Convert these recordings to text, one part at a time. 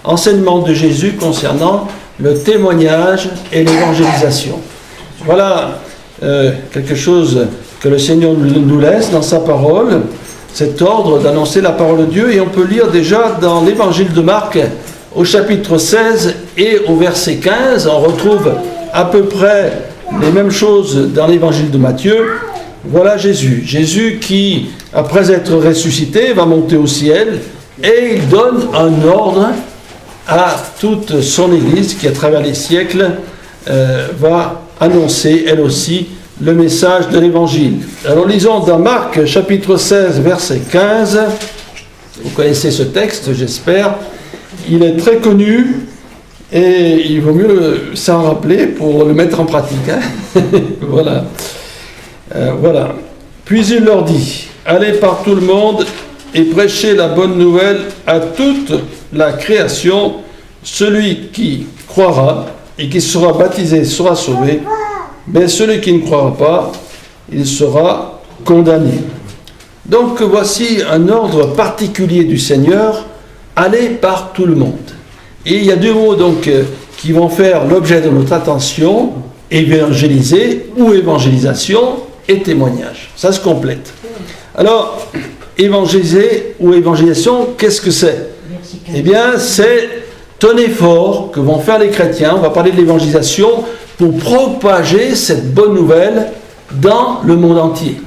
enseignement de Jésus concernant le témoignage et l'évangélisation. Voilà quelque chose que le Seigneur nous laisse dans sa parole, cet ordre d'annoncer la parole de Dieu, et on peut lire déjà dans l'évangile de Marc au chapitre 16 et au verset 15, on retrouve à peu près les mêmes choses dans l'évangile de Matthieu. Voilà Jésus qui, après être ressuscité, va monter au ciel et il donne un ordre à toute son Église qui, à travers les siècles, va annoncer, elle aussi, le message de l'Évangile. Alors lisons dans Marc, chapitre 16, verset 15. Vous connaissez ce texte, j'espère. Il est très connu et il vaut mieux s'en rappeler pour le mettre en pratique. Hein. Voilà. Voilà. Puis il leur dit, allez par tout le monde et prêchez la bonne nouvelle à toute la création. Celui qui croira et qui sera baptisé sera sauvé, mais celui qui ne croira pas, il sera condamné. Donc voici un ordre particulier du Seigneur, allez par tout le monde. Et il y a deux mots donc qui vont faire l'objet de notre attention, évangéliser ou évangélisation et témoignage. Ça se complète. Alors, évangéliser ou évangélisation, qu'est-ce que c'est? Eh bien, c'est un effort que vont faire les chrétiens, on va parler de l'évangélisation, pour propager cette bonne nouvelle dans le monde entier.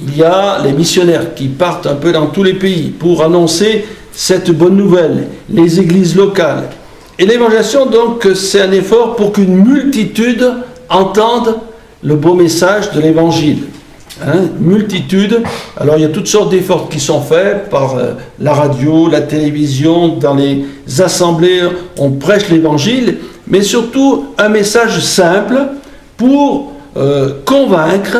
Il y a les missionnaires qui partent un peu dans tous les pays pour annoncer cette bonne nouvelle, les églises locales. Et l'évangélisation, donc, c'est un effort pour qu'une multitude entende le beau message de l'évangile. Multitude. Alors il y a toutes sortes d'efforts qui sont faits par la radio, la télévision, dans les assemblées, on prêche l'évangile, mais surtout un message simple pour convaincre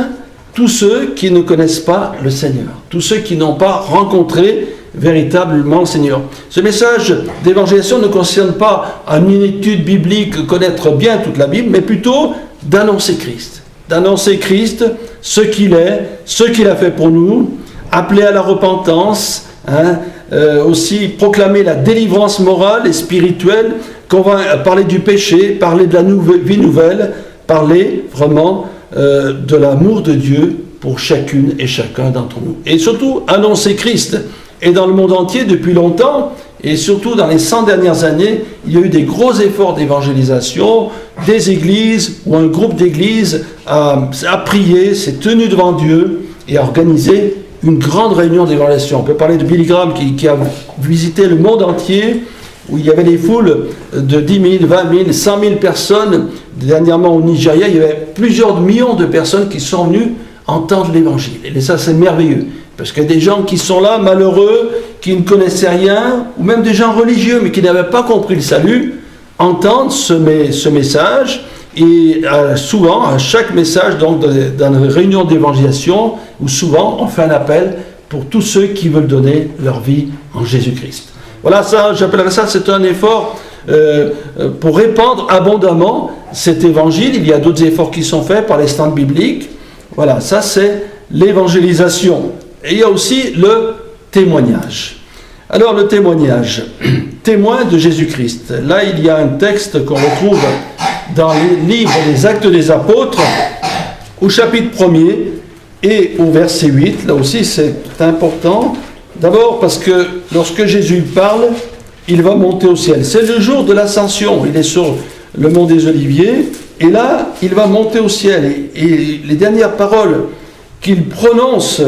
tous ceux qui ne connaissent pas le Seigneur, tous ceux qui n'ont pas rencontré véritablement le Seigneur. Ce message d'évangélisation ne concerne pas une étude biblique, connaître bien toute la Bible, mais plutôt d'annoncer Christ. D'annoncer Christ, ce qu'il est, ce qu'il a fait pour nous, appeler à la repentance, aussi proclamer la délivrance morale et spirituelle, qu'on va parler du péché, parler de la vie nouvelle, parler vraiment de l'amour de Dieu pour chacune et chacun d'entre nous. Et surtout, annoncer Christ. Et dans le monde entier, depuis longtemps, et surtout dans les 100 dernières années, il y a eu des gros efforts d'évangélisation, des églises ou un groupe d'églises a prié, s'est tenu devant Dieu et a organisé une grande réunion d'évangélisation. On peut parler de Billy Graham qui a visité le monde entier, où il y avait des foules de 10 000, 20 000, 100 000 personnes. Dernièrement au Nigeria, il y avait plusieurs millions de personnes qui sont venues entendre l'évangile. Et ça, c'est merveilleux. Parce qu'il y a des gens qui sont là, malheureux, qui ne connaissaient rien, ou même des gens religieux, mais qui n'avaient pas compris le salut, entendent ce message, et souvent, à chaque message, donc dans une réunion d'évangélisation, où souvent on fait un appel pour tous ceux qui veulent donner leur vie en Jésus-Christ. Voilà, ça, j'appellerais ça, c'est un effort pour répandre abondamment cet évangile. Il y a d'autres efforts qui sont faits par les stands bibliques. Voilà, ça c'est l'évangélisation. Et il y a aussi le témoignage. Alors le témoignage, témoin de Jésus-Christ. Là, il y a un texte qu'on retrouve dans les livres des Actes des Apôtres, au chapitre 1er et au verset 8. Là aussi, c'est important. D'abord parce que lorsque Jésus parle, il va monter au ciel. C'est le jour de l'ascension. Il est sur le mont des Oliviers. Et là, il va monter au ciel. Et les dernières paroles qu'il prononce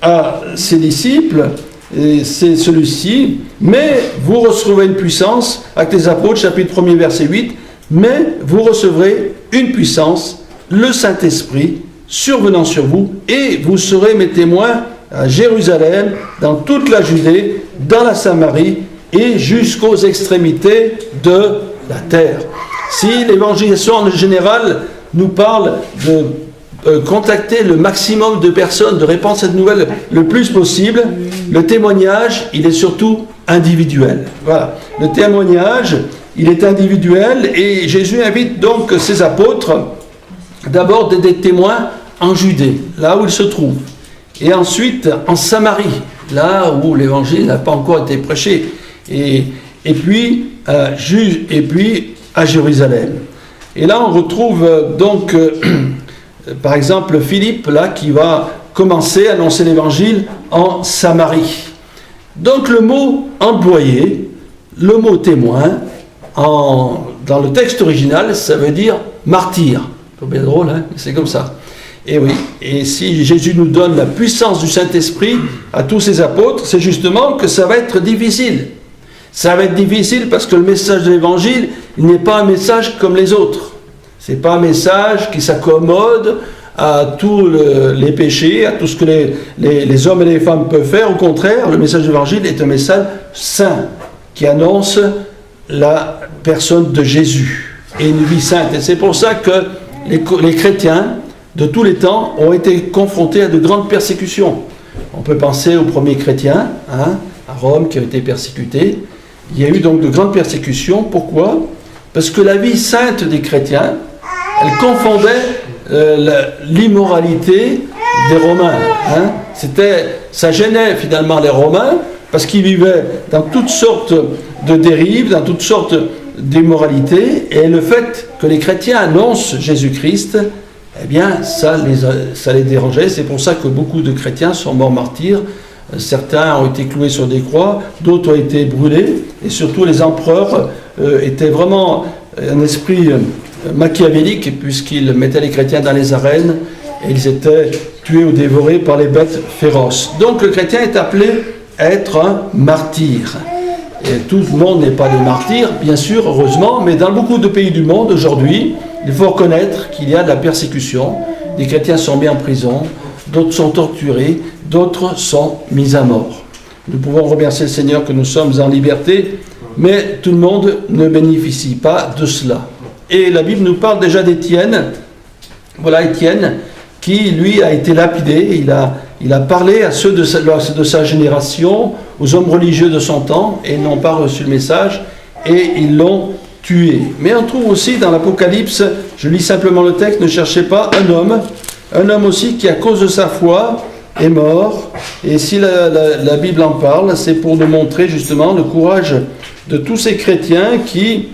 à ses disciples, et c'est celui-ci, mais vous recevrez une puissance, Actes des Apôtres, chapitre 1er, verset 8, mais vous recevrez une puissance, le Saint-Esprit, survenant sur vous, et vous serez mes témoins à Jérusalem, dans toute la Judée, dans la Samarie, et jusqu'aux extrémités de la terre. Si l'évangélisation en général nous parle de contacter le maximum de personnes, de répandre cette nouvelle le plus possible, le témoignage, il est surtout individuel. Voilà. Le témoignage, il est individuel, et Jésus invite donc ses apôtres d'abord d'être des témoins en Judée, là où ils se trouvent, et ensuite en Samarie, là où l'évangile n'a pas encore été prêché, et puis et puis à Jérusalem. Et là, on retrouve par exemple, Philippe, là, qui va commencer à annoncer l'évangile en Samarie. Donc, le mot employé, le mot témoin, dans le texte original, ça veut dire martyr. C'est bien drôle, hein, mais c'est comme ça. Et oui, et si Jésus nous donne la puissance du Saint-Esprit à tous ses apôtres, c'est justement que ça va être difficile. Ça va être difficile parce que le message de l'Évangile, il n'est pas un message comme les autres. Ce n'est pas un message qui s'accommode à tous les péchés, à tout ce que les hommes et les femmes peuvent faire. Au contraire, le message de l'Évangile est un message saint qui annonce la personne de Jésus et une vie sainte. Et c'est pour ça que les chrétiens de tous les temps ont été confrontés à de grandes persécutions. On peut penser aux premiers chrétiens, à Rome, qui ont été persécutés. Il y a eu donc de grandes persécutions. Pourquoi ? Parce que la vie sainte des chrétiens, elle confondait l'immoralité des Romains. Ça gênait finalement les Romains, parce qu'ils vivaient dans toutes sortes de dérives, dans toutes sortes d'immoralités, et le fait que les chrétiens annoncent Jésus-Christ, eh bien, ça les dérangeait. C'est pour ça que beaucoup de chrétiens sont morts martyrs. Certains ont été cloués sur des croix, d'autres ont été brûlés, et surtout les empereurs étaient vraiment un esprit machiavélique, puisqu'ils mettaient les chrétiens dans les arènes, et ils étaient tués ou dévorés par les bêtes féroces. Donc le chrétien est appelé à être un martyr. Et tout le monde n'est pas des martyrs, bien sûr, heureusement, mais dans beaucoup de pays du monde aujourd'hui, il faut reconnaître qu'il y a de la persécution. Des chrétiens sont mis en prison, d'autres sont torturés, d'autres sont mis à mort. Nous pouvons remercier le Seigneur que nous sommes en liberté, mais tout le monde ne bénéficie pas de cela. Et la Bible nous parle déjà d'Étienne. Voilà Étienne qui, lui, a été lapidé. Il a parlé à ceux de sa génération, aux hommes religieux de son temps, et ils n'ont pas reçu le message, et ils l'ont tué. Mais on trouve aussi dans l'Apocalypse, je lis simplement le texte, ne cherchez pas, un homme aussi qui, à cause de sa foi, est mort. Et si la Bible en parle, c'est pour nous montrer justement le courage de tous ces chrétiens qui,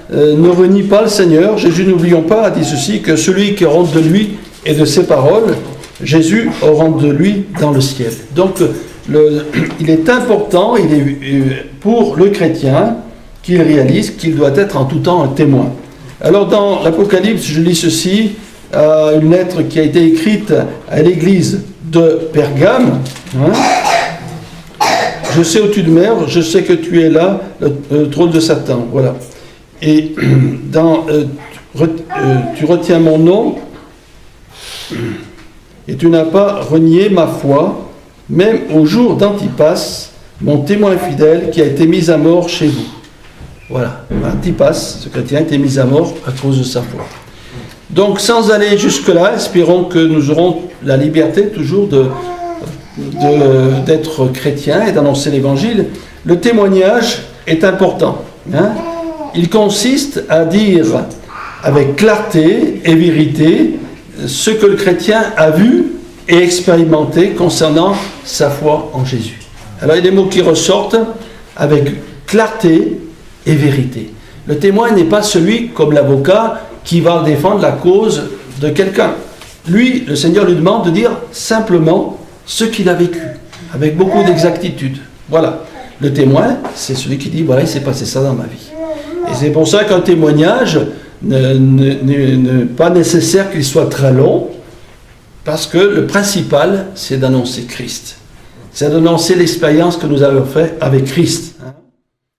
ne renient pas le Seigneur. Jésus, n'oublions pas, a dit ceci, que celui qui aura honte de lui et de ses paroles, Jésus aura honte de lui dans le ciel. Donc, il est important, pour le chrétien, qu'il réalise qu'il doit être en tout temps un témoin. Alors, dans l'Apocalypse, je lis ceci, une lettre qui a été écrite à l'église de Pergame. Je sais où tu demeures, je sais que tu es là, le trône de Satan. Voilà. Et tu retiens mon nom, et tu n'as pas renié ma foi, même au jour d'Antipas, mon témoin fidèle, qui a été mis à mort chez vous. Voilà. Antipas, ce chrétien, a été mis à mort à cause de sa foi. Donc, sans aller jusque-là, espérons que nous aurons la liberté toujours d'être chrétien et d'annoncer l'évangile. Le témoignage est important. Il consiste à dire avec clarté et vérité ce que le chrétien a vu et expérimenté concernant sa foi en Jésus. Alors il y a des mots qui ressortent avec clarté et vérité. Le témoin n'est pas celui, comme l'avocat, qui va défendre la cause de quelqu'un. Lui, le Seigneur lui demande de dire simplement ce qu'il a vécu, avec beaucoup d'exactitude. Voilà. Le témoin, c'est celui qui dit, voilà, il s'est passé ça dans ma vie. Et c'est pour ça qu'un témoignage n'est pas nécessaire qu'il soit très long, parce que le principal, c'est d'annoncer Christ. C'est d'annoncer l'expérience que nous avons faite avec Christ.